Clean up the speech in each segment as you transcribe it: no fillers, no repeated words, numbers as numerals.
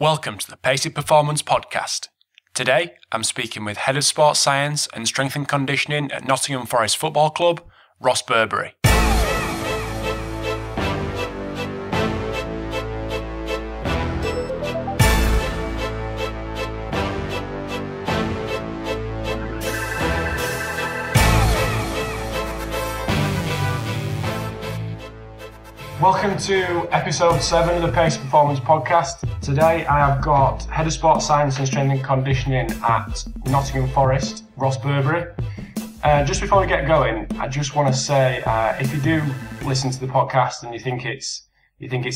Welcome to the Pacey Performance Podcast. Today, I'm speaking with Head of Sports Science and Strength and Conditioning at Nottingham Forest Football Club, Ross Burbeary. Welcome to episode 7 of the Pacey Performance Podcast. Today I have got Head of Sports Science and Strength and Conditioning at Nottingham Forest, Ross Burbeary. Just before we get going, I just want to say, if you do listen to the podcast and you think it's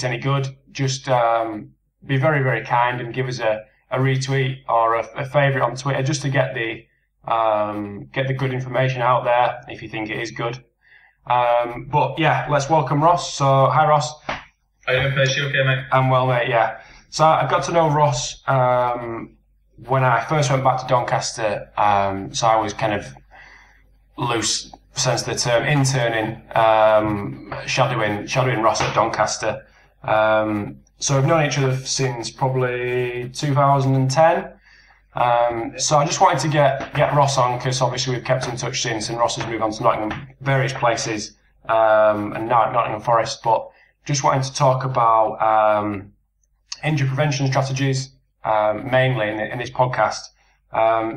any good, just be very, very kind and give us a retweet or a favourite on Twitter, just to get the good information out there if you think it is good. But yeah, let's welcome Ross. So, hi Ross. How you doing, Pacey? Okay, mate? I'm well, mate, yeah. So I got to know Ross when I first went back to Doncaster. So I was kind of loose sense of the term, interning, shadowing Ross at Doncaster. So we've known each other since probably 2010. So I just wanted to get Ross on, because obviously we've kept in touch since, and Ross has moved on to Nottingham, various places, and now at Nottingham Forest. But just wanted to talk about injury prevention strategies, mainly in this podcast.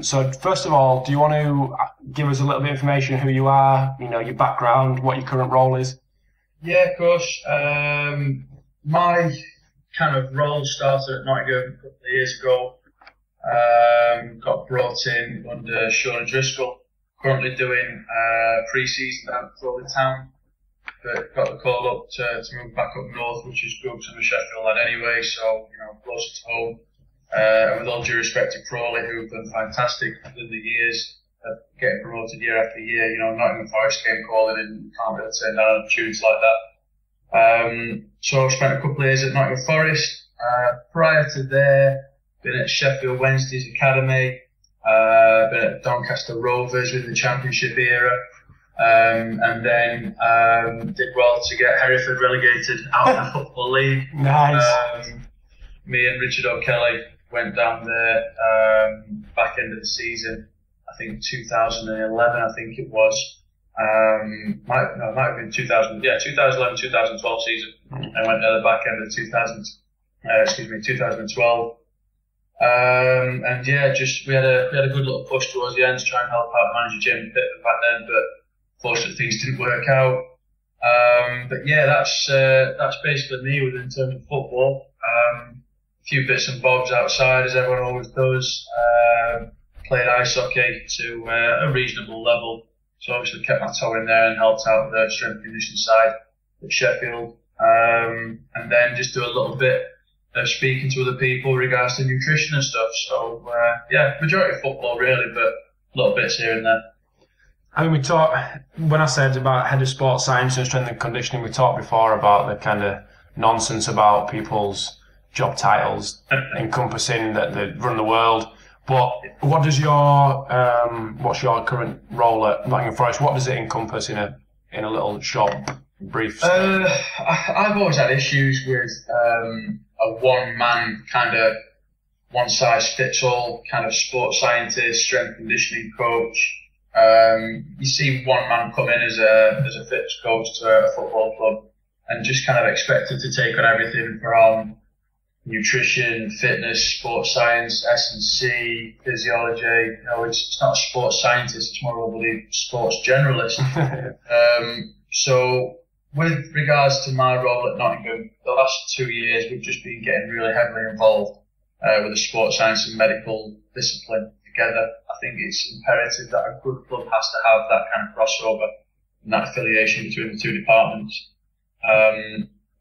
So first of all, do you want to give us a little bit of information, who you are, your background, what your current role is? Yeah, of course. My kind of role started at Nottingham a couple of years ago. Got brought in under Sean Driscoll, currently doing pre-season down at Crawley Town, but got the call up to move back up north, which is good because I'm a Sheffield lad anyway, so closer to home. And with all due respect to Crawley, who've done fantastic within the years of getting promoted year after year, Nottingham Forest came calling and you can't really turn down opportunities like that. So I spent a couple of years at Nottingham Forest. Prior to there, been at Sheffield Wednesday's Academy, been at Doncaster Rovers in the Championship era, and then did well to get Hereford relegated out of the Football League. Nice. Me and Richard O'Kelly went down there back end of the season, I think 2011, I think it was. Might have been 2011-2012 season. I went there the back end of 2012. And yeah, we had a good little push towards the end to try and help out manager Jim Pittman back then, but fortunately things didn't work out. But yeah, that's basically me in terms of football. A few bits and bobs outside, as everyone always does. Played ice hockey to a reasonable level, so obviously kept my toe in there and helped out the strength and conditioning side at Sheffield. And then just do a little bit of speaking to other people in regards to nutrition and stuff. So yeah, majority of football really, but little bits here and there. I mean, when I said about Head of Sports Science and Strength and Conditioning, we talked before about the kind of nonsense about people's job titles encompassing that they run the world. But what's your current role at Nottingham Forest? What does it encompass in a little short brief? I've always had issues with a one-man kind of one-size-fits-all kind of sports scientist, strength conditioning coach. You see one man come in as a fitness coach to a football club and just kind of expected to take on everything from nutrition, fitness, sports science, S&C, physiology. It's not a sports scientist, it's more of a sports generalist. So with regards to my role at Nottingham, the last 2 years we've just been getting really heavily involved with the sports science and medical discipline together. I think it's imperative that a good club has to have that kind of crossover and that affiliation between the two departments.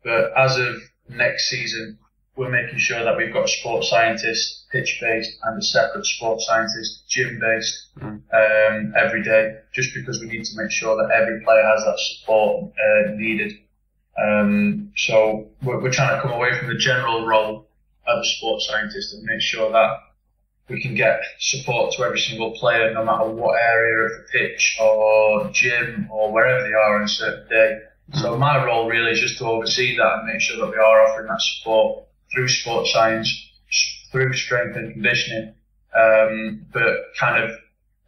But as of next season, we're making sure that we've got a sports scientist pitch-based and a separate sports scientist gym-based every day, just because we need to make sure that every player has that support needed. So we're trying to come away from the general role of a sports scientist and make sure that we can get support to every single player, no matter what area of the pitch or gym or wherever they are on a certain day. So my role really is just to oversee that and make sure that we are offering that support through sports science through strength and conditioning, but kind of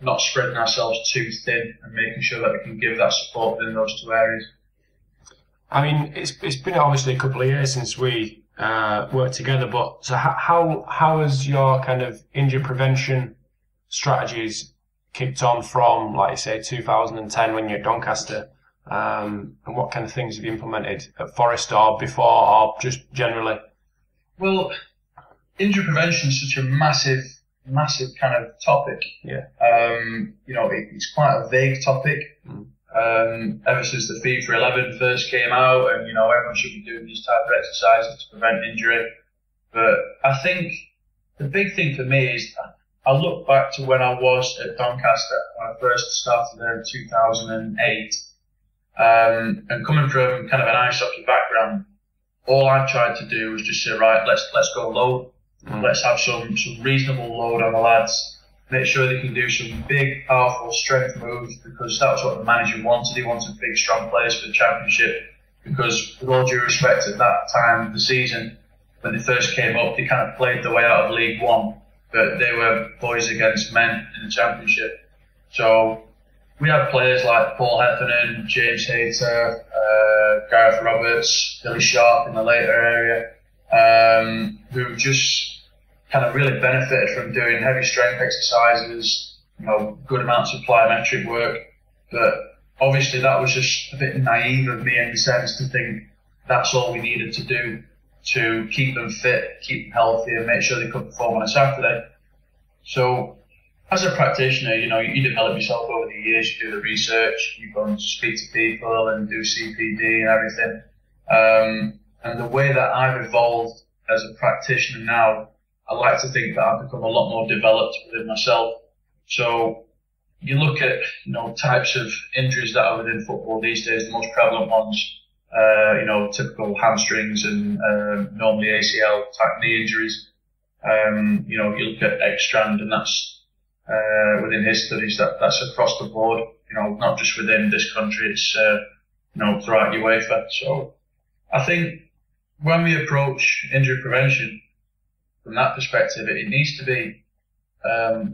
not spreading ourselves too thin and making sure that we can give that support within those two areas. I mean, it's been obviously a couple of years since we worked together, but so how has your kind of injury prevention strategies kicked on from, like, say, 2010 when you're at Doncaster, and what kind of things have you implemented at Forest or before, or just generally? Well, injury prevention is such a massive kind of topic. Yeah. It's quite a vague topic. Ever since the FIFA 11 first came out, and everyone should be doing these type of exercises to prevent injury. But I think the big thing for me is I look back to when I was at Doncaster when I first started there in 2008, and coming from kind of an ice hockey background, all I tried to do was just say, right, let's go low, let's have some reasonable load on the lads. Make sure they can do some big, powerful strength moves, because that was what the manager wanted. He wanted big, strong players for the championship. Because with all due respect, at that time of the season, when they first came up, they kind of played their way out of League One, but they were boys against men in the championship. So we had players like Paul Heffernan, James Hayter, Gareth Roberts, Billy Sharp in the later area, who just kind of really benefited from doing heavy strength exercises, good amounts of plyometric work. But obviously that was just a bit naive of me in the sense to think that's all we needed to do to keep them fit, keep them healthy, and make sure they could perform on a Saturday. So as a practitioner, you develop yourself over the years, you do the research, you go and speak to people and do CPD and everything. And the way that I've evolved as a practitioner now, I like to think that I've become a lot more developed within myself. So you look at, types of injuries that are within football these days, the most prevalent ones, typical hamstrings and normally ACL type knee injuries. You look at Ekstrand, and that's within his studies, that's across the board, not just within this country, it's throughout UEFA. So I think when we approach injury prevention from that perspective, it needs to be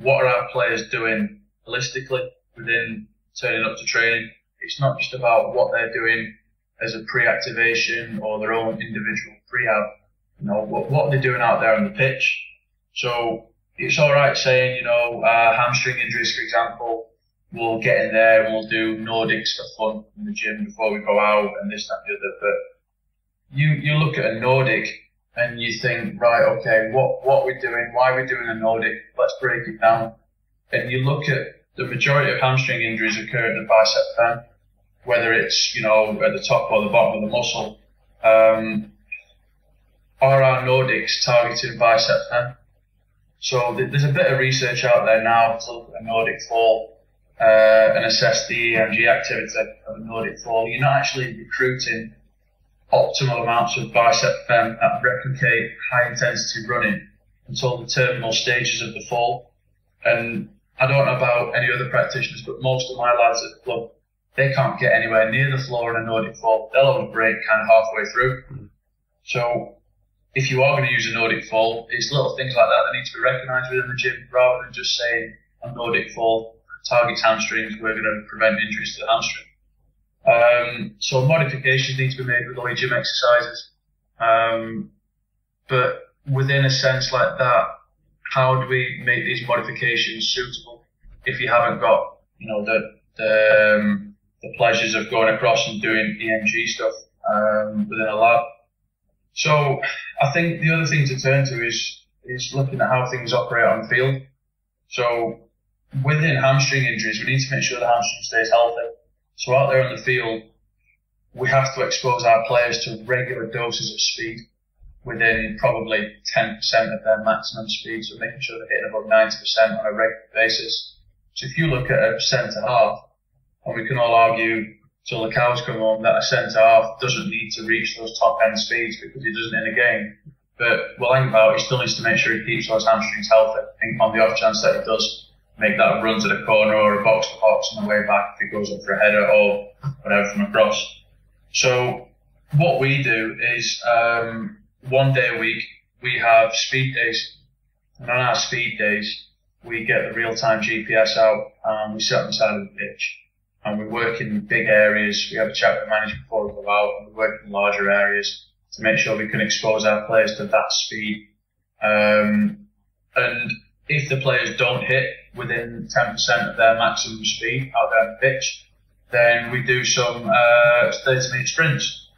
what are our players doing holistically within turning up to training. It's not just about what they're doing as a pre-activation or their own individual prehab. What are they doing out there on the pitch? So it's all right saying, hamstring injuries, for example, we'll get in there and we'll do Nordics for fun in the gym before we go out and this, that, and the other. But you look at a Nordic and you think, right, okay, what are we doing? Why are we doing a Nordic? Let's break it down. And you look at the majority of hamstring injuries occur at the bicep fem, whether it's, at the top or the bottom of the muscle. Are our Nordics targeting bicep fem? So there's a bit of research out there now to look at a Nordic fall and assess the EMG activity of a Nordic fall. You're not actually recruiting optimal amounts of bicep fem that replicate high intensity running until the terminal stages of the fall. And I don't know about any other practitioners, but most of my lads at the club, they can't get anywhere near the floor in a Nordic fall. They'll only break kind of halfway through. So if you are going to use a Nordic fall, it's little things like that need to be recognised within the gym, rather than just saying a Nordic fall targets hamstrings, we're going to prevent injuries to the hamstring. So modifications need to be made with all your gym exercises. But within a sense like that, how do we make these modifications suitable if you haven't got, the pleasures of going across and doing EMG stuff within a lab? So I think the other thing to turn to is looking at how things operate on the field. So within hamstring injuries, we need to make sure the hamstring stays healthy. So out there on the field, we have to expose our players to regular doses of speed within probably 10% of their maximum speed. So making sure they're hitting above 90% on a regular basis. So if you look at a centre half, and we can all argue till the cows come home that a centre half doesn't need to reach those top end speeds because he doesn't in a game. But we'll think about it, he still needs to make sure he keeps those hamstrings healthy. I think on the off chance that he does make that run to the corner or a box to box on the way back if he goes up for a header or whatever from across. So what we do is 1 day a week we have speed days. And on our speed days, we get the real-time GPS out and we sit on the side of the pitch. And we work in big areas. We have a chat with the manager before we go out, and we work in larger areas to make sure we can expose our players to that speed. And if the players don't hit within 10% of their maximum speed out there on the pitch, then we do some 30-metre sprints.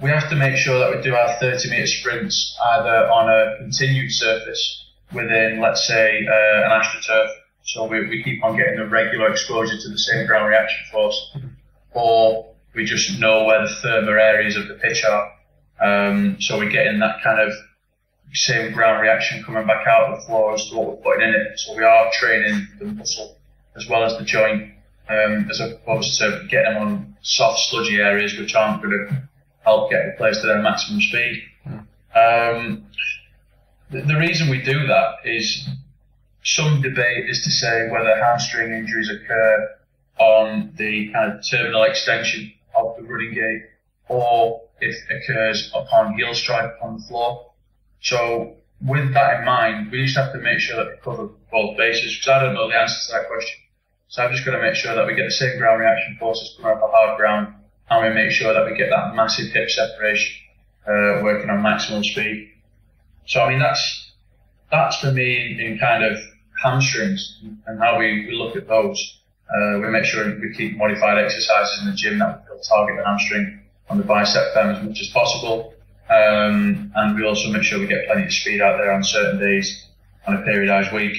We have to make sure that we do our 30-metre sprints either on a continued surface within, let's say, an AstroTurf. So we keep on getting a regular exposure to the same ground reaction force, or we just know where the firmer areas of the pitch are. So we're getting that kind of same ground reaction coming back out of the floor as to what we're putting in it. So we are training the muscle as well as the joint, as opposed to getting them on soft, sludgy areas which aren't going to help get the players to their maximum speed. The reason we do that is some debate is to say whether hamstring injuries occur on the kind of terminal extension of the running gait or if it occurs upon heel strike on the floor. So with that in mind, we just have to make sure that we cover both bases, because I don't know the answer to that question. So I've just got to make sure that we get the same ground reaction forces coming off the hard ground, and we make sure that we get that massive hip separation working on maximum speed. So I mean that's for me in kind of hamstrings and how we look at those. We make sure we keep modified exercises in the gym that will target the hamstring on the bicep fem as much as possible. And we also make sure we get plenty of speed out there on certain days on a periodized week.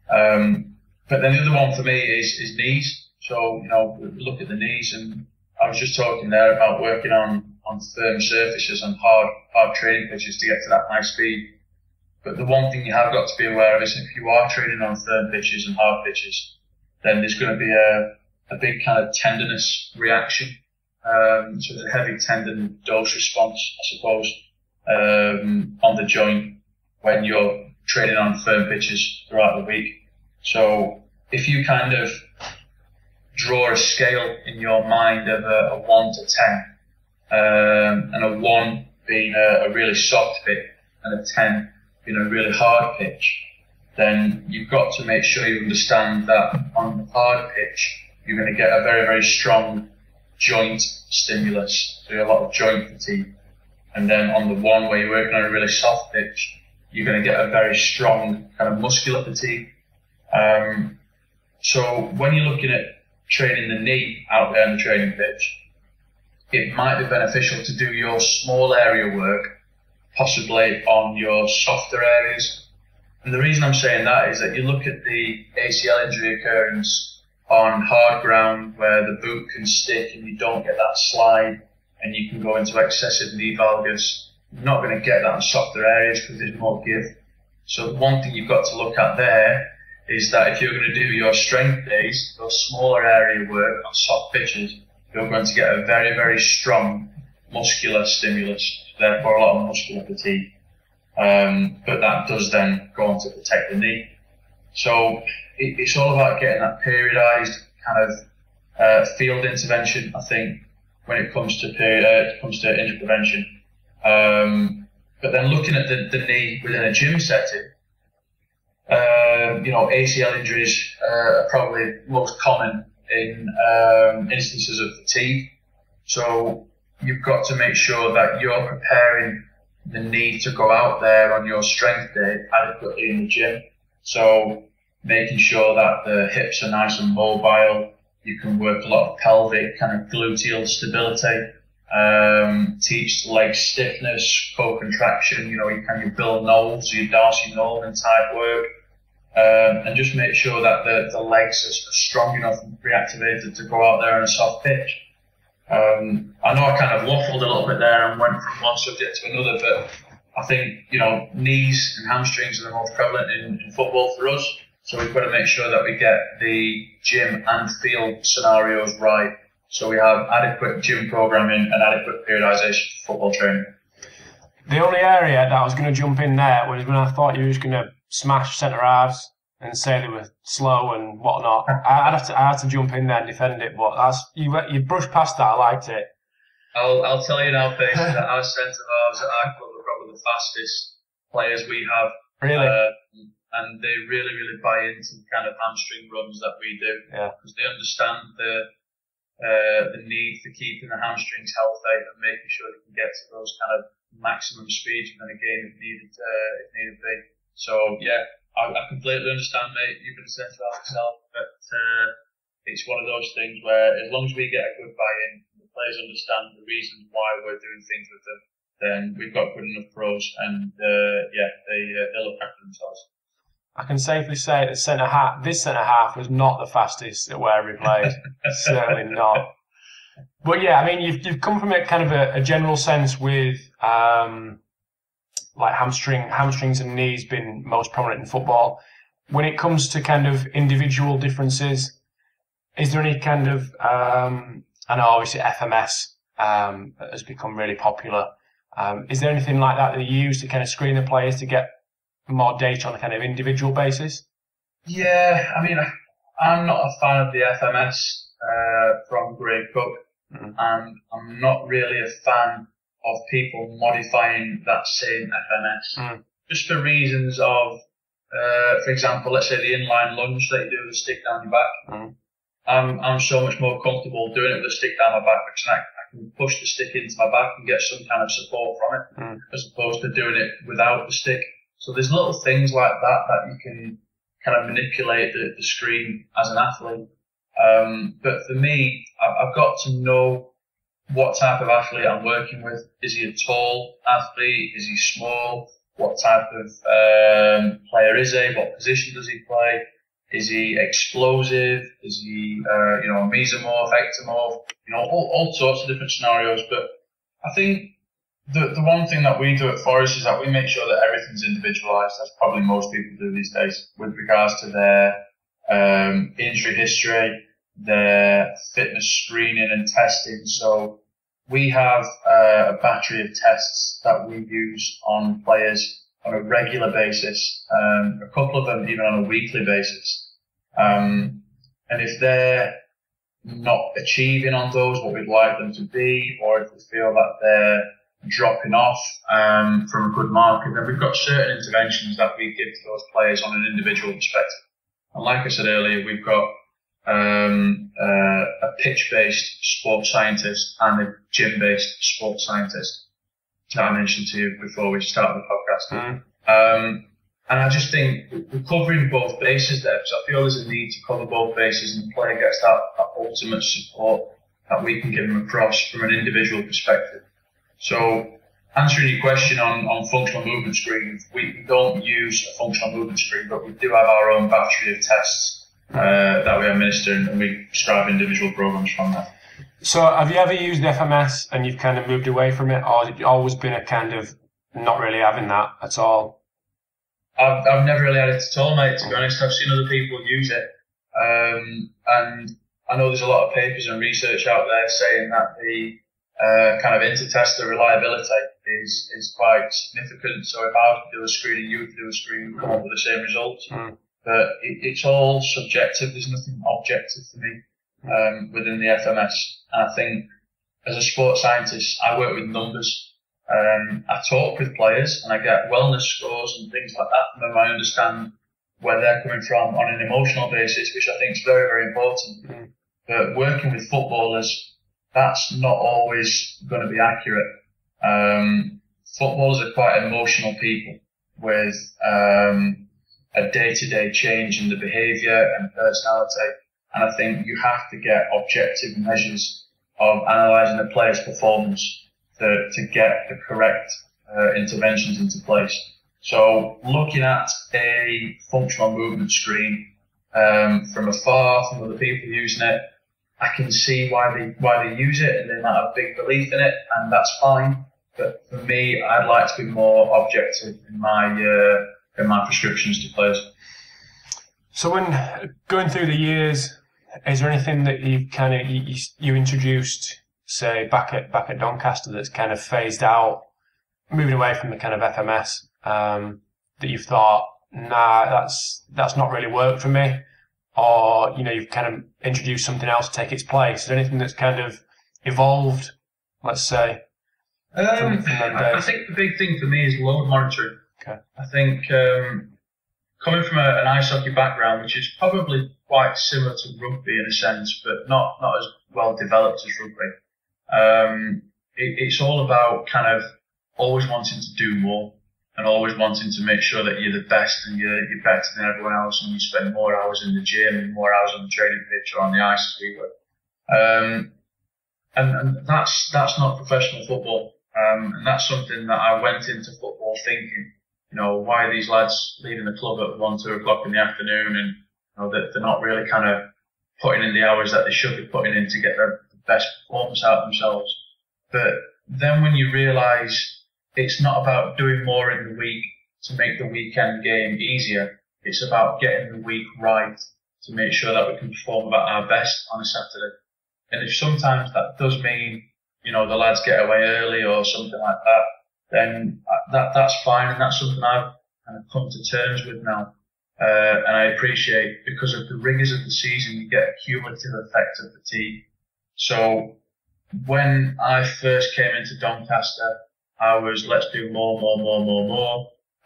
But then the other one for me is knees. So, we look at the knees, and I was just talking there about working on firm surfaces and hard training pitches to get to that high speed. But the one thing you have got to be aware of is if you are training on firm pitches and hard pitches, then there's going to be a big kind of tendinous reaction. So there's a heavy tendon dose response, I suppose, on the joint when you're training on firm pitches throughout the week. So if you kind of draw a scale in your mind of a 1 to 10, and a 1 being a really soft pitch and a 10 being a really hard pitch, then you've got to make sure you understand that on the hard pitch, you're going to get a very, very strong joint stimulus, so a lot of joint fatigue. And then on the 1 where you're working on a really soft pitch, you're going to get a very strong kind of muscular fatigue. So when you're looking at training the knee out there on the training pitch, it might be beneficial to do your small area work possibly on your softer areas. And the reason I'm saying that is that you look at the ACL injury occurrence on hard ground where the boot can stick and you don't get that slide and you can go into excessive knee valgus. You're not going to get that in softer areas because there's more give. So one thing you've got to look at there is that if you're going to do your strength days, your smaller area work on soft pitches, you're going to get a very, very strong muscular stimulus, therefore a lot of muscular fatigue. But that does then go on to protect the knee. So it's all about getting that periodized kind of field intervention, I think, when it comes to injury prevention. But then looking at the knee within a gym setting, ACL injuries are probably most common in instances of fatigue. So you've got to make sure that you're preparing the knee to go out there on your strength day adequately in the gym. So making sure that the hips are nice and mobile. You can work a lot of pelvic, kind of gluteal stability. Teach leg stiffness, co-contraction. You build knolls, your Darcy Nolan type work. And just make sure that the legs are strong enough and reactivated to go out there on a soft pitch. I know I kind of waffled a little bit there and went from one subject to another, but I think, knees and hamstrings are the most prevalent in football for us. So we've got to make sure that we get the gym and field scenarios right. So we have adequate gym programming and adequate periodization for football training. The only area that I was going to jump in there was when I thought you were just going to smash centre halves and say they were slow and whatnot. I had to jump in there and defend it, but you brushed past that. I liked it. I'll tell you now, Pacey, that our centre halves at our club are probably probably the fastest players we have. Really? And they really, really buy into the kind of hamstring runs that we do. Yeah. Because they understand the need for keeping the hamstrings healthy and making sure they can get to those kind of maximum speeds within a game if needed be. So yeah, I completely understand, mate. You've been saying about yourself, but it's one of those things where as long as we get a good buy-in, the players understand the reasons why we're doing things with them, then we've got good enough pros, and they look after themselves. I can safely say that this centre half was not the fastest at where he played. Certainly not. But yeah, I mean, you've come from a kind of a general sense with like hamstrings and knees being most prominent in football. When it comes to kind of individual differences, is there any kind of I know obviously FMS has become really popular. Is there anything like that you use to kind of screen the players to get more data on a kind of individual basis? Yeah, I mean, I'm not a fan of the FMS from Grey Cup, and I'm not really a fan of people modifying that same FMS, just for reasons of, for example, let's say the inline lunge that you do with a stick down your back. I'm so much more comfortable doing it with a stick down my back because I can push the stick into my back and get some kind of support from it, as opposed to doing it without the stick. So there's little things like that you can kind of manipulate the screen as an athlete. But for me, I've got to know what type of athlete I'm working with. Is he a tall athlete? Is he small? What type of player is he? What position does he play? Is he explosive? Is he, mesomorph, ectomorph? All sorts of different scenarios. But I think the one thing that we do at Forest is that we make sure that everything's individualised, as probably most people do these days, with regards to their injury history, their fitness screening and testing. So we have a battery of tests that we use on players on a regular basis, a couple of them even on a weekly basis. And if they're not achieving on those what we'd like them to be, or if we feel that they're dropping off from a good marker, then we've got certain interventions that we give to those players on an individual perspective. And like I said earlier, we've got a pitch-based sports scientist and a gym-based sports scientist that I mentioned to you before we started the podcast. And I just think we're covering both bases there, because I feel there's a need to cover both bases, and the player gets that ultimate support that we can give them across from an individual perspective. So, answering your question on functional movement screen, we don't use a functional movement screen, but we do have our own battery of tests that we administer, and we prescribe individual programs from that. So, have you ever used FMS and you've kind of moved away from it, or has it always been a kind of not really having that at all? I've never really had it at all, mate, to be honest. I've seen other people use it. And I know there's a lot of papers and research out there saying that the kind of inter-tester reliability is quite significant. So if I was to do a screen and you would do a screen, we'd come up with the same results. But it's all subjective. There's nothing objective for me within the FMS. And I think as a sports scientist, I work with numbers. I talk with players and I get wellness scores and things like that from them. I understand where they're coming from on an emotional basis, which I think is very, very important. But working with footballers, that's not always going to be accurate. Footballers are quite emotional people with a day-to-day change in the behaviour and personality. And I think you have to get objective measures of analysing a player's performance to get the correct interventions into place. So looking at a functional movement screen from afar, from other people using it, I can see why they use it, and they might have big belief in it, and that's fine. But for me, I'd like to be more objective in my prescriptions to players. So when going through the years, is there anything that you've kind of you introduced, say back at Doncaster, that's kind of phased out, moving away from the kind of FMS, that you've thought, nah, that's not really worked for me, or you've kind of introduced something else to take its place? Is there anything that's kind of evolved, let's say? I think the big thing for me is load monitoring. Okay. I think coming from an ice hockey background, which is probably quite similar to rugby in a sense, but not as well developed as rugby, it's all about kind of always wanting to do more and always wanting to make sure that you're the best and you're better than everyone else, and you spend more hours in the gym and more hours on the training pitch or on the ice as we were. And that's not professional football. And that's something that I went into football thinking, why are these lads leaving the club at 1, 2 o'clock in the afternoon, and that they're not really kind of putting in the hours that they should be putting in to get the best performance out of themselves. But then when you realise it's not about doing more in the week to make the weekend game easier, it's about getting the week right to make sure that we can perform at our best on a Saturday. And if sometimes that does mean, the lads get away early or something like that, then that's fine, and that's something I've kind of come to terms with now. And I appreciate, because of the rigours of the season, you get a cumulative effect of fatigue. So when I first came into Doncaster, I was, let's do more.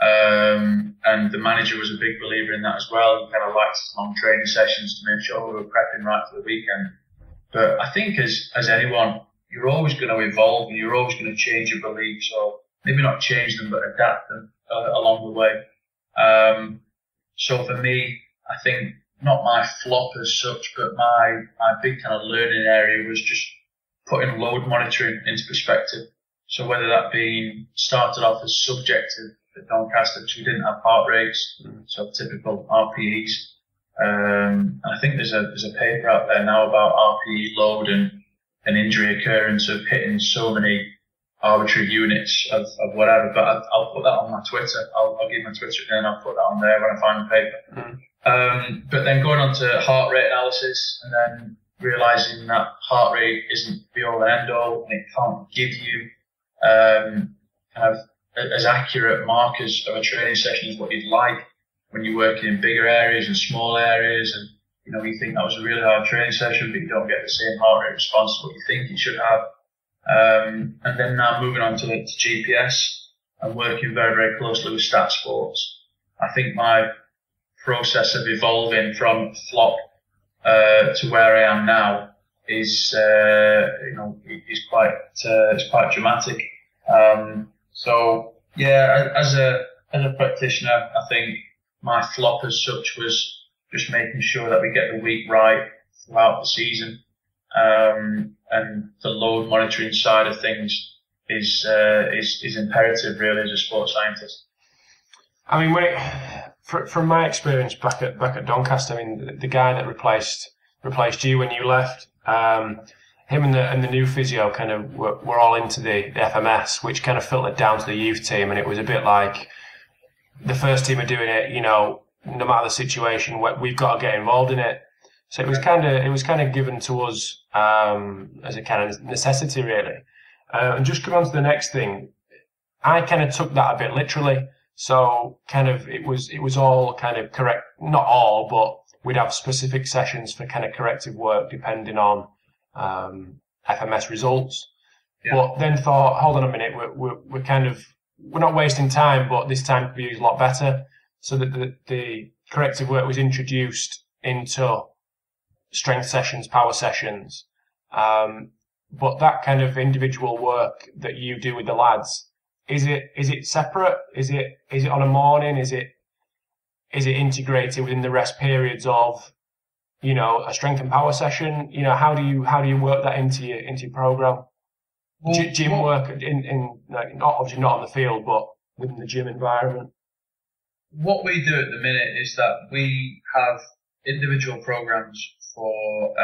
And the manager was a big believer in that as well. He kind of liked long training sessions to make sure we were prepping right for the weekend. But I think as anyone, you're always going to evolve and you're always going to change your beliefs, or maybe not change them, but adapt them along the way. So for me, I think not my flop as such, but my big kind of learning area was just putting load monitoring into perspective. So whether that being started off as subjective at Doncaster, because we didn't have heart rates, so typical RPEs. And I think there's a paper out there now about RPE load and an injury occurrence of hitting so many arbitrary units of whatever. But I'll put that on my Twitter. I'll give my Twitter again. I'll put that on there when I find the paper. But then going on to heart rate analysis, and then realising that heart rate isn't the all and end all, and it can't give you kind of as accurate markers of a training session as what you'd like when you're working in bigger areas and small areas, and you think that was a really hard training session, but you don't get the same heart rate response to what you think you should have. And then now moving on to GPS and working very, very closely with Stat Sports. I think my process of evolving from flop to where I am now is quite dramatic. So yeah, as a practitioner, I think my flop as such was just making sure that we get the week right throughout the season. And the load monitoring side of things is imperative really as a sports scientist. I mean, from my experience back at Doncaster, I mean, the guy that replaced you when you left, him and the new physio kind of were all into the FMS, which kind of filtered down to the youth team, and it was a bit like the first team are doing it, no matter the situation, we've got to get involved in it. So it was kind of given to us as a kind of necessity, really. And just coming on to the next thing, I kind of took that a bit literally. So kind of it was all kind of correct, not all, but we'd have specific sessions for kind of corrective work depending on FMS results. Yeah. But then thought, hold on a minute, we're not wasting time, but this time could be used a lot better. So that the corrective work was introduced into strength sessions, power sessions. But that kind of individual work that you do with the lads, is it separate? Is it on a morning? Is it integrated within the rest periods of, a strength and power session? How do you work that into your program? Well, gym work in obviously not on the field, but within the gym environment. What we do at the minute is that we have individual programs for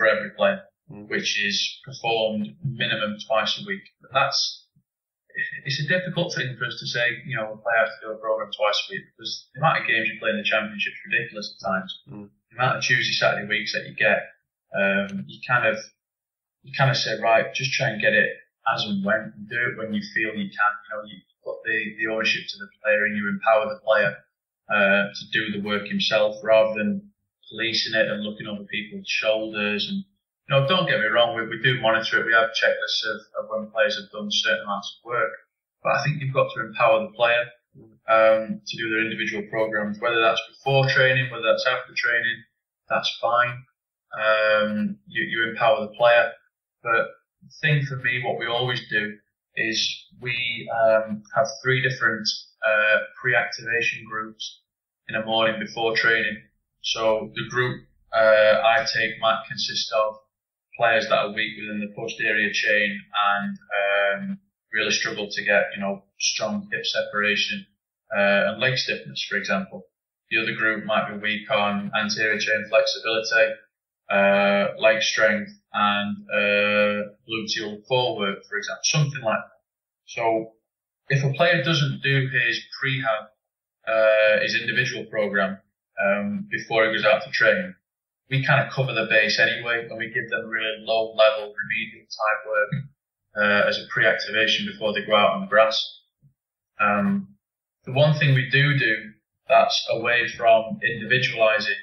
every player, which is performed minimum twice a week. It's a difficult thing for us to say, a player has to do a program twice a week, because the amount of games you play in the Championship is ridiculous at times. The amount of Tuesday, Saturday weeks that you get, you kind of say, right, just try and get it as and when, and do it when you feel you can. You put the ownership to the player, and you empower the player to do the work himself, rather than policing it and looking over people's shoulders and don't get me wrong, we do monitor it. We have checklists of when players have done certain amounts of work. But I think you've got to empower the player to do their individual programs, whether that's before training, whether that's after training, that's fine. You empower the player. But the thing for me, what we always do is we have 3 different pre-activation groups in the morning before training. So the group I take might consist of players that are weak within the posterior chain and really struggle to get, strong hip separation and leg stiffness, for example. The other group might be weak on anterior chain flexibility, leg strength, and gluteal core work, for example, something like that. So if a player doesn't do his prehab, his individual program before he goes out to train, we kind of cover the base anyway, and we give them really low-level remedial type work as a pre-activation before they go out on the grass. The one thing we do that's away from individualising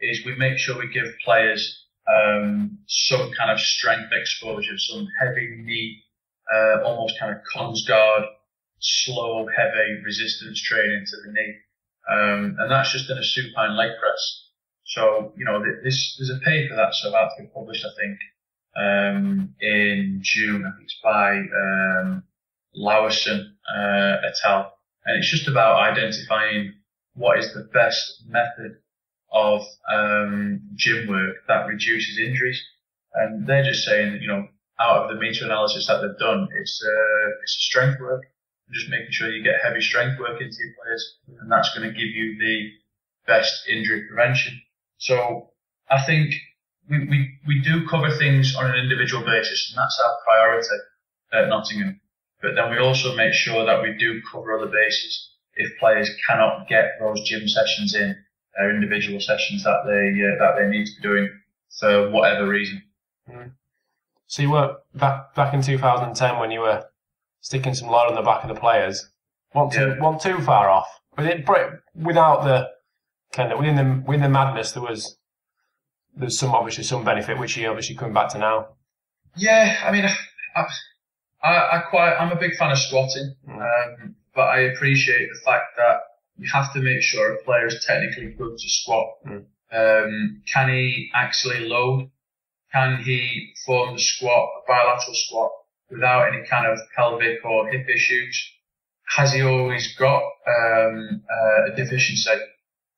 is we make sure we give players some kind of strength exposure, some heavy knee, almost kind of cons guard, slow, heavy resistance training to the knee. And that's just in a supine leg press. So, there's a paper that's about to be published, I think, in June. I think it's by Lauerson et al. And it's just about identifying what is the best method of gym work that reduces injuries. And they're just saying that, out of the meta-analysis that they've done, it's strength work. Just making sure you get heavy strength work into your players, and that's going to give you the best injury prevention. So I think we do cover things on an individual basis, and that's our priority at Nottingham. But then we also make sure that we do cover other bases if players cannot get those gym sessions in, their individual sessions that they need to be doing for whatever reason. Mm. So you were back in 2010 when you were sticking some load on the back of the players. Wasn't too far off. Without the kind of within the madness, there's obviously some benefit, which you're obviously coming back to now. Yeah, I mean, I'm a big fan of squatting, but I appreciate the fact that you have to make sure a player is technically good to squat. Can he actually load? Can he perform the squat, a bilateral squat, without any kind of pelvic or hip issues? Has he always got a deficiency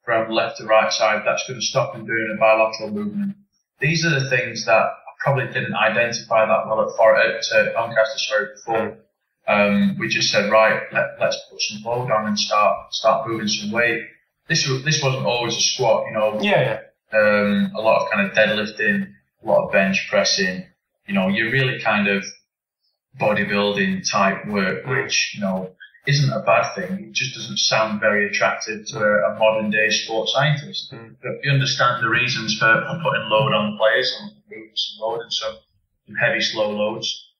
from left to right side that's going to stop him doing a bilateral movement? These are the things that I probably didn't identify that well at Doncaster before. We just said, right, let's put some load on and start moving some weight. This wasn't always a squat, Yeah. A lot of kind of deadlifting, a lot of bench pressing. You're really kind of bodybuilding type work, which, isn't a bad thing. It just doesn't sound very attractive to a modern day sports scientist. But you understand the reasons for putting load on the players and moving some load and some heavy, slow loads.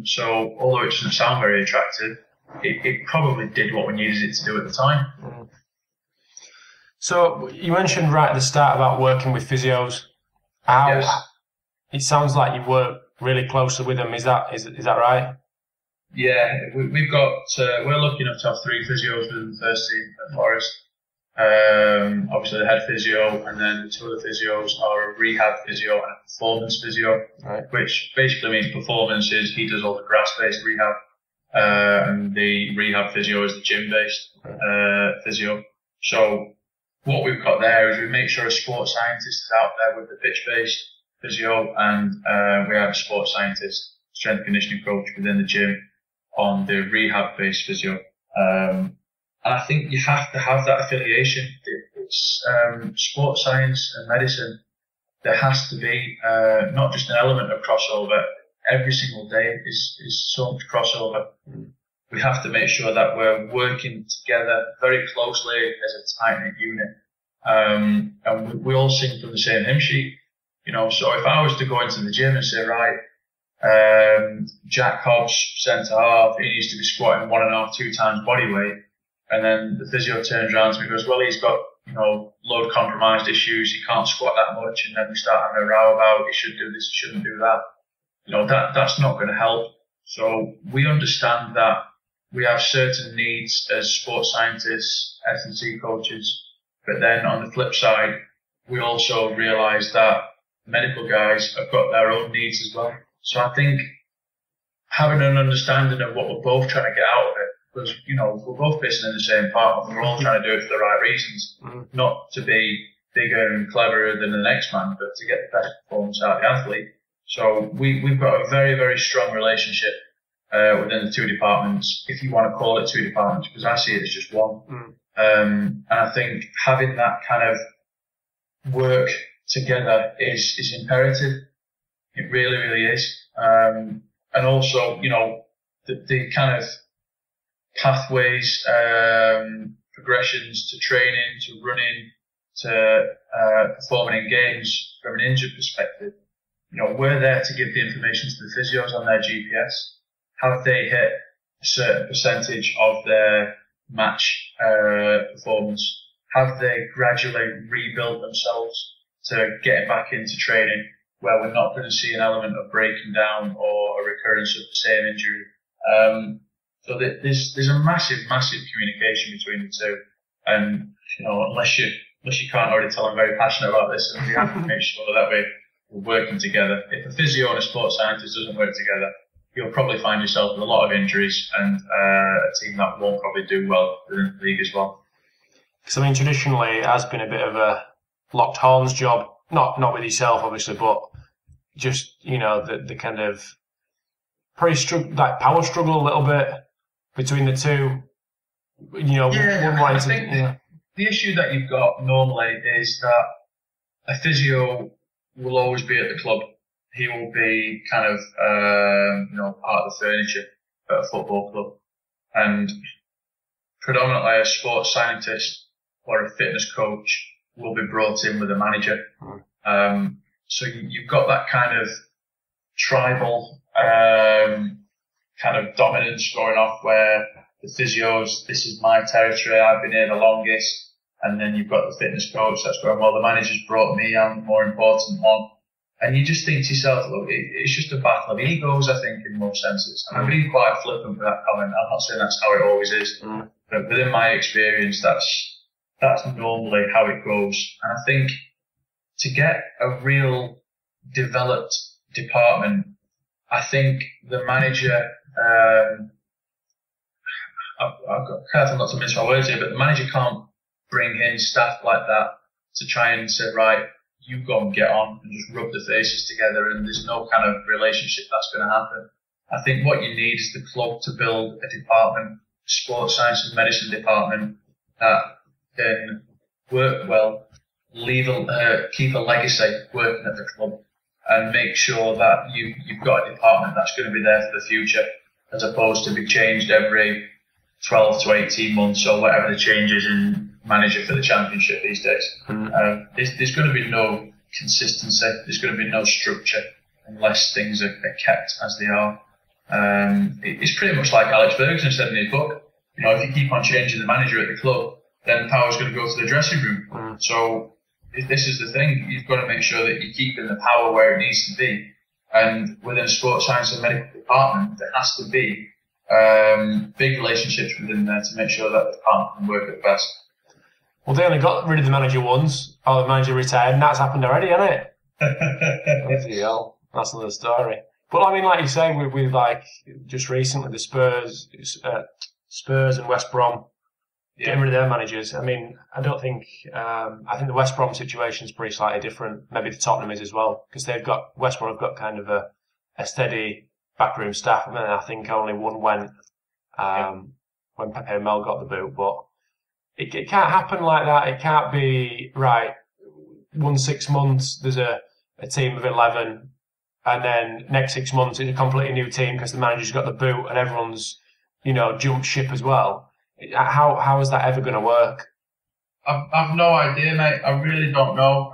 So although it doesn't sound very attractive, it probably did what we needed it to do at the time. So you mentioned right at the start about working with physios. Yes. It sounds like you work really closely with them. Is that right? Yeah, we're lucky enough to have 3 physios within the first team at Forest. Obviously the head physio, and then the 2 other physios are a rehab physio and a performance physio, right, which basically means performance is he does all the grass-based rehab, and the rehab physio is the gym-based physio. So what we've got there is we make sure a sports scientist is out there with the pitch-based physio, and we have a sports scientist, strength conditioning coach within the gym on the rehab-based physio. And I think you have to have that affiliation. It's sports science and medicine. There has to be not just an element of crossover. Every single day is so much crossover. We have to make sure that we're working together very closely as a tight-knit unit. And we all sing from the same hymn sheet. So if I was to go into the gym and say, right, Jack Hobbs, centre half, he needs to be squatting 1.5, 2 times body weight. And then the physio turns around to me and goes, well, he's got load compromised issues. You can't squat that much, and then we start having a row about you should do this, you shouldn't do that. That's not going to help. So we understand that we have certain needs as sports scientists, S&C coaches, but then on the flip side, we also realise that medical guys have got their own needs as well. So I think having an understanding of what we're both trying to get out of it, because, we're both pissing in the same pot, and we're all trying to do it for the right reasons, not to be bigger and cleverer than the next man, but to get the best performance out of the athlete. So we've got a very, very strong relationship within the two departments, if you want to call it two departments, because I see it as just one. And I think having that kind of work together is imperative. It really, really is. And also, the kind of pathways, progressions to training, to running, to performing in games from an injured perspective. We're there to give the information to the physios on their GPS. Have they hit a certain percentage of their match performance? Have they gradually rebuilt themselves to getting back into training where we're not going to see an element of breaking down or a recurrence of the same injury? So there's a massive, massive communication between the two. And, unless you can't already tell, I'm very passionate about this, and we have to make sure that we're working together. If a physio and a sports scientist doesn't work together, you'll probably find yourself with a lot of injuries and a team that won't probably do well within the league as well. Because traditionally it has been a bit of a locked horns job, not with yourself obviously, but just the kind of power struggle a little bit between the two. I think the issue that you've got normally is that a physio will always be at the club. He will be kind of, part of the furniture at a football club. And predominantly a sports scientist or a fitness coach will be brought in with a manager. So you've got that kind of tribal, kind of dominance going off where the physios, this is my territory, I've been here the longest. And then you've got the fitness coach that's going, well, the manager's brought me, I'm the more important one. And you just think to yourself, look, it's just a battle of egos, I think, in most senses. And I'm being quite flippant with that comment. I'm not saying that's how it always is. But within my experience, that's normally how it goes. And I think to get a real developed department, I think the manager, I've got careful not to mince my words here, but the manager can't bring in staff like that to try and say, right, you go and get on and just rub the faces together, and there's no kind of relationship that's going to happen. I think what you need is the club to build a department, sports science and medicine department, that can work well, keep a legacy working at the club, and make sure that you've got a department that's going to be there for the future, as opposed to be changed every 12 to 18 months or whatever the changes in manager for the championship these days. There's going to be no consistency. There's going to be no structure unless things are kept as they are. It's pretty much like Alex Ferguson said in his book. If you keep on changing the manager at the club, then power's going to go to the dressing room. So this is the thing. You've got to make sure that you're keeping the power where it needs to be. And within sports science and medical department, there has to be big relationships within there to make sure that the department can work at the best. Well, they only got rid of the manager once, or the manager retired, and that's happened already, hasn't it? Bloody hell, that's another story. But like you say, with like just recently the Spurs and West Brom getting rid of their managers. I don't think. I think the West Brom situation is pretty slightly different. Maybe the Tottenham is as well, because West Brom have got kind of a steady backroom staff. I think only one went when Pepe and Mel got the boot, but. It can't happen like that. It can't be, right, 6 months, there's a team of 11, and then next 6 months it's a completely new team because the manager's got the boot and everyone's, jumped ship as well. How is that ever going to work? I've no idea, mate. I really don't know.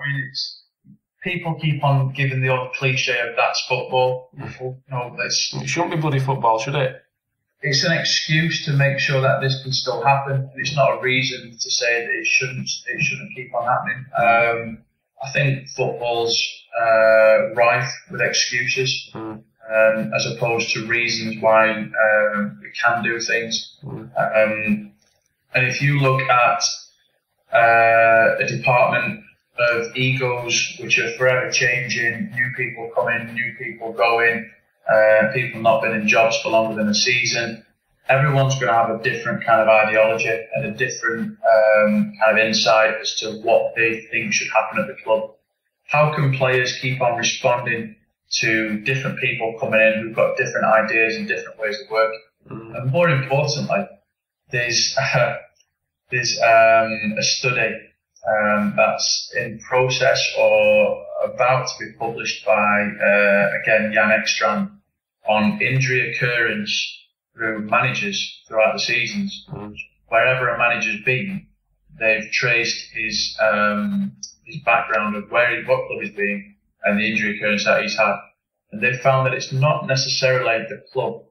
People keep on giving the old cliche of that's football. It shouldn't be bloody football, should it? it's an excuse to make sure that this can still happen, and it's not a reason to say that it shouldn't keep on happening. I think football's rife with excuses, as opposed to reasons why we can do things. And if you look at a department of egos which are forever changing, new people coming, new people going, people not been in jobs for longer than a season, everyone's going to have a different kind of ideology and a different kind of insight as to what they think should happen at the club. How can players keep on responding to different people coming in who've got different ideas and different ways of working? And more importantly, there's a study that's in process or about to be published by, again, Jan Ekstrand, on injury occurrence through managers throughout the seasons. Wherever a manager's been, they've traced his background of what club he's been and the injury occurrence that he's had. And they've found that it's not necessarily the club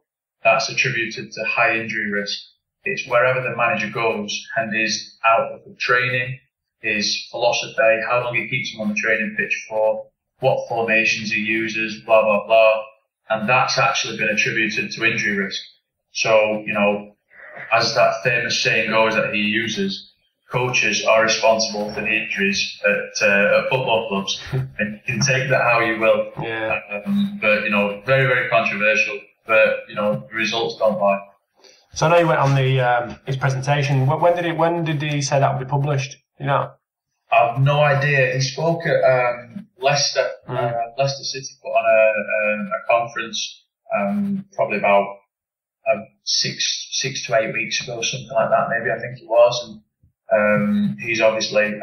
that's attributed to high injury risk. It's wherever the manager goes and his outlook of training, his philosophy, how long he keeps him on the training pitch for, what formations he uses, blah, blah, blah. And that's actually been attributed to injury risk. So, as that famous saying goes that he uses, coaches are responsible for the injuries at football clubs. And you can take that how you will. Yeah. But, very, very controversial. But, the results don't lie. So I know you went on his presentation. When did he say that would be published? I've no idea. He spoke at Leicester. Leicester City put on a conference probably about 6 to 8 weeks ago, something like that. Maybe I think it was. And he's obviously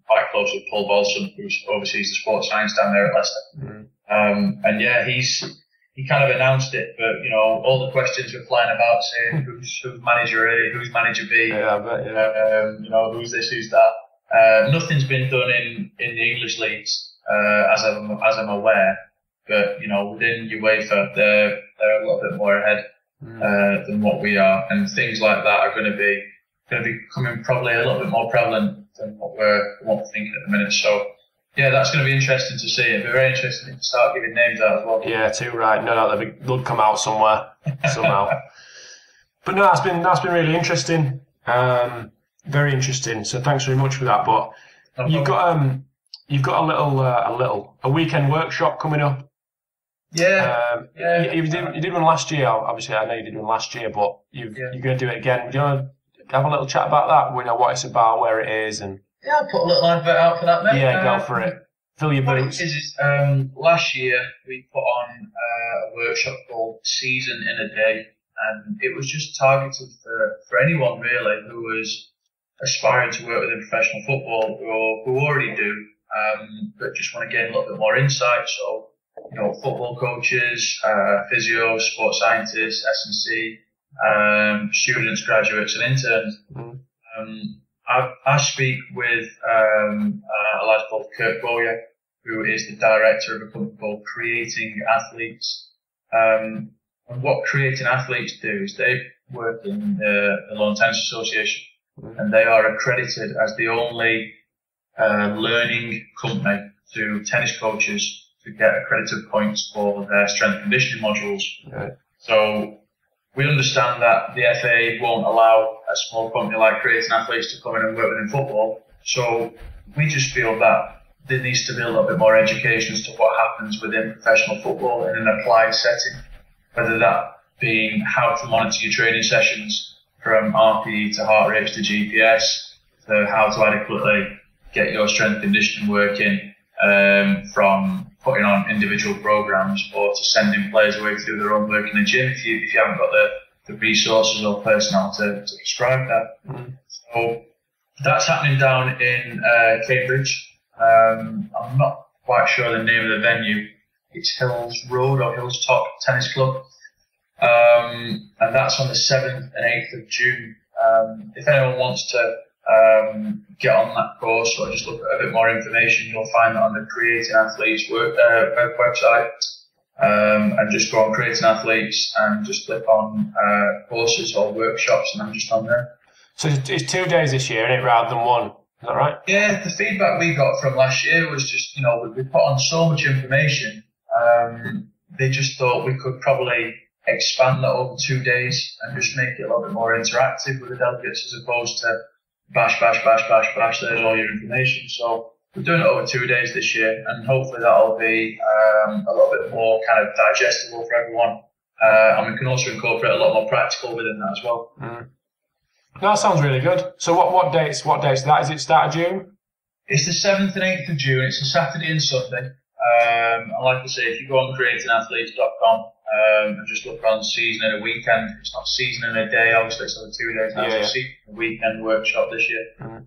quite close with Paul Bolson, who oversees the sports science down there at Leicester. And yeah, he kind of announced it, but all the questions were flying about saying who's manager A, who's manager B, yeah, I bet, yeah. Who's this, who's that. Nothing's been done in the English leagues, as I'm aware, but within UEFA they're a little bit more ahead than what we are, and things like that are going to be becoming probably a little bit more prevalent than what we're thinking at the minute. So. Yeah, that's going to be interesting to see. It'll be very interesting to start giving names out as well. Yeah, too right. No, they'll come out somewhere, somehow. But no, that's been really interesting. Very interesting. So thanks very much for that. But you've got a weekend workshop coming up. Yeah. You did one last year. Obviously, I know you did one last year, but you're going to do it again. Do you want to have a little chat about that? We know what it's about, where it is, and. Yeah, I'll put a little advert out for that, mate. Yeah, go for it. Fill your boots. Last year we put on a workshop called Season in a Day, and it was just targeted for anyone really who was aspiring to work within professional football or who already do, but just want to gain a little bit more insight. So, football coaches, physios, sports scientists, S&C, students, graduates, and interns. I speak with a lad called Kurt Boyer, who is the director of a company called Creating Athletes. And what Creating Athletes do is they work in the Lawn Tennis Association, and they are accredited as the only learning company to tennis coaches to get accredited points for their strength and conditioning modules. Right. So we understand that the FA won't allow a small company like Creating Athletes to come in and work within football. So we just feel that there needs to be a little bit more education as to what happens within professional football in an applied setting, whether that being how to monitor your training sessions from RPE to heart rates to GPS, to how to adequately get your strength conditioning working, from putting on individual programs or to sending players away to do their own work in the gym if you haven't got the resources or personnel to prescribe that. So that's happening down in Cambridge. I'm not quite sure the name of the venue. It's Hills Road or Hills Top Tennis Club. And that's on the 7th and 8th of June. If anyone wants to get on that course or just look at a bit more information, you'll find that on the Creating Athletes website. and just go on Creating Athletes and just click on courses or workshops, and I'm just on there. So it's 2 days this year, isn't it, rather than one? Is that right? Yeah, the feedback we got from last year was just, we put on so much information. They just thought we could probably expand that over 2 days and just make it a little bit more interactive with the delegates, as opposed to bash, there's all your information. So we're doing it over 2 days this year, and hopefully that'll be a little bit more kind of digestible for everyone. And we can also incorporate a lot more practical within that as well. Mm. No, that sounds really good. So what dates is that? Is it start of June? It's the 7th and 8th of June. It's a Saturday and Sunday. And like I say, if you go on creatingathletes.com and just look on season and a weekend, it's not season and a day, obviously it's over 2 days now, it's a season and a weekend workshop this year. Mm.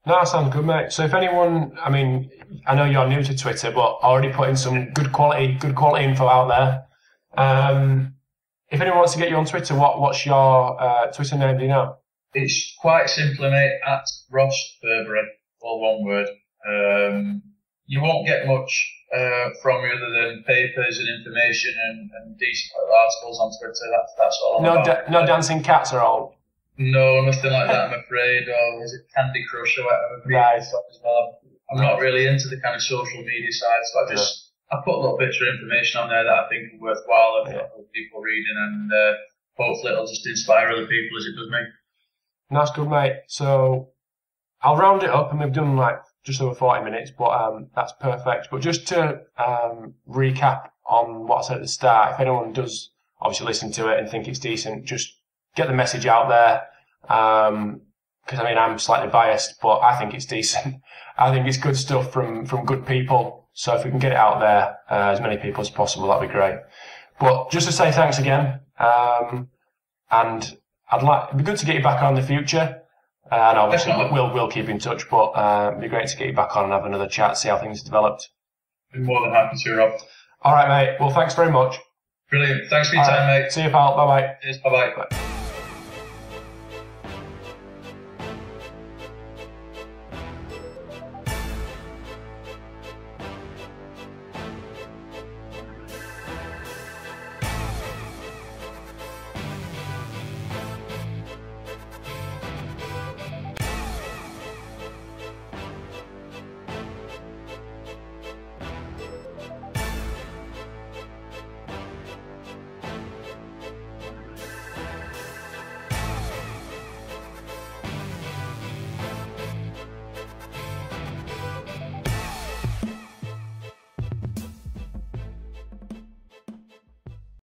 No, that sounds good, mate. So if anyone, I mean, I know you're new to Twitter, but already putting some good quality info out there. If anyone wants to get you on Twitter, what's your Twitter name, do you know? It's quite simply, mate, at Ross Burbeary, all one word. You won't get much from me other than papers and information and decent articles on Twitter. That's all I'm about. No dancing cats are all? No, nothing like that, I'm afraid. Or is it Candy Crush or whatever? Right. As well. I'm not really into the kind of social media side, so I put a little bit of information on there that I think is worthwhile for people reading, and hopefully it'll just inspire other people as it does me. That's good, mate. So I'll round it up, and we've done like just over 40 minutes, but that's perfect. But just to recap on what I said at the start, if anyone does obviously listen to it and think it's decent, just get the message out there. Because I mean, I'm slightly biased, but I think it's decent. I think it's good stuff from good people. So if we can get it out there, as many people as possible, that'd be great. But just to say thanks again, and it'd be good to get you back on in the future. And obviously we'll keep in touch, but it'd be great to get you back on and have another chat, see how things have developed. Been more than happy to, Rob. All right, mate. Well, thanks very much. Brilliant. Thanks for your time, mate. See you, pal. Bye-bye. Cheers. Bye-bye. Bye.